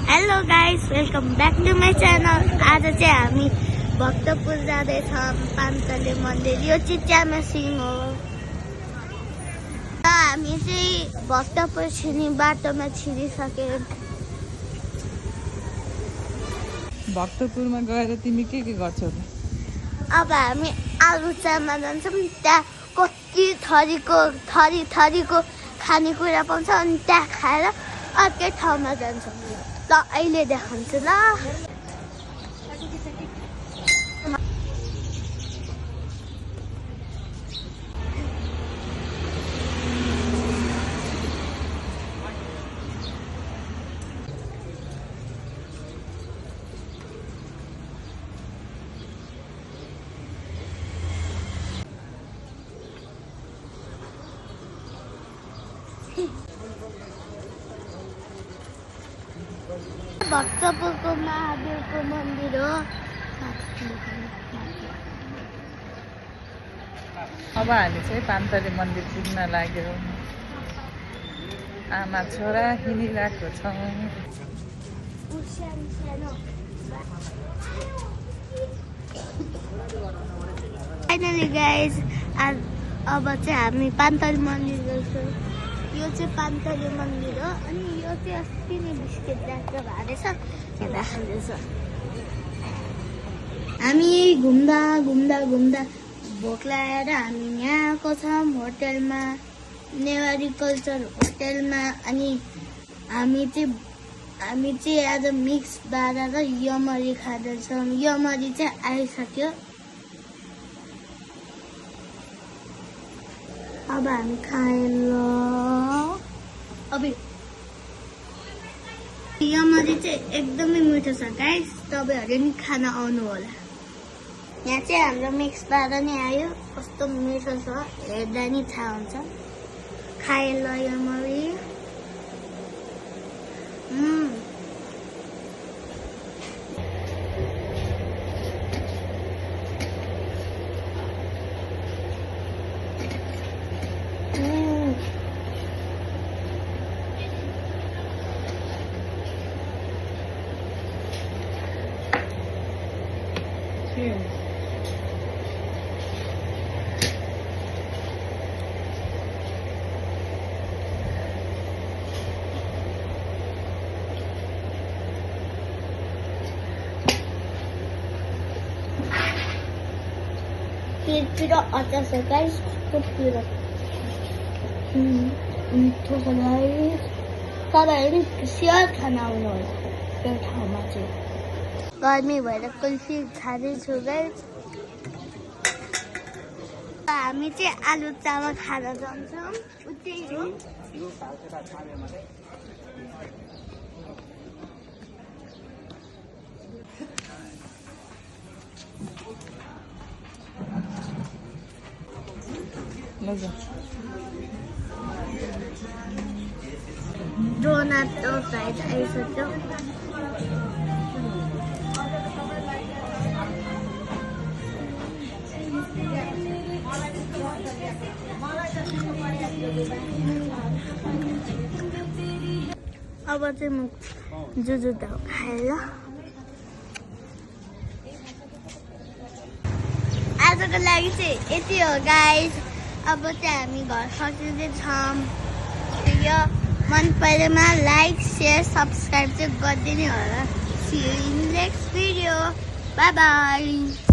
Hello guys, welcome back to my channel. आज चाहिँ हामी भक्तपुर जाँदैछौँ पान्तले मन्दिर। यो चाहिँ च्यामासिङ हो। हामी चाहिँ भक्तपुर छिर्ने बाटोमा छिरिसक्यौँ। भक्तपुरमा गएर तिमी के गर्छौ त? अब हामी आलु चामा जान्छौँ। त्यहाँ कति थरीको खानेकुरा पाउँछ। अनि त्यहाँ खाएर अर्कै ठाउँमा जान्छौँ। ल अहिले देखाउँछु ल। भक्तपुरको महादेवको मन्दिर हो। अब हामी चाहिँ पान्तले मन्दिर पुग्न लाग्यौँ। आमा छोरा हिँडिरहेको छौँ। फाइनली गाइज, अब चाहिँ हामी पान्तले मन्दिर जान्छौँ। यो चाहिँ पान्तले मन्दिर हो। अनि यो चाहिँ अस्ति नै बिस्किट जात्रा भएको रहेछ, यहाँ देखाउँदैछ। हामी घुम्दा भोक लागेर हामी यहाँ आएको छौँ होटेलमा, नेवारी कल्चर होटेलमा। अनि हामी चाहिँ आज मिक्स बारा र यमरी खाँदैछौँ। यमरी चाहिँ आइसक्यो। अब हामी खाएर यमरी चाहिँ एकदमै मिठो छ गाइस, तपाईँहरूले नि खान आउनु होला। यहाँ चाहिँ हाम्रो मिक्स बारा नै आयो। कस्तो मिठो छ हेर्दा नि थाहा हुन्छ। खाएर यमरी। पिरो अचार छ गाइस, कस्तो पिरो मिठो छ गाइस। तपाईँहरू नि सियर खान आउनु होला त्यो ठाउँमा चाहिँ। गर्मी भएर कुल्फी खाँदैछु गाइस। हामी चाहिँ आलु चामल खान जान्छौँ। उतै हो डोनट फ्राइड आइसक्यो। अब चाहिँ म जुजु दाउ खाएर आजको लागि चाहिँ यति हो गाइस। अब चाहिँ हामी घर फर्किँदैछौँ। यो मन परेमा लाइक शेयर सब्सक्राइब चाहिँ गरिदिनु होला। See you in next video. Bye by.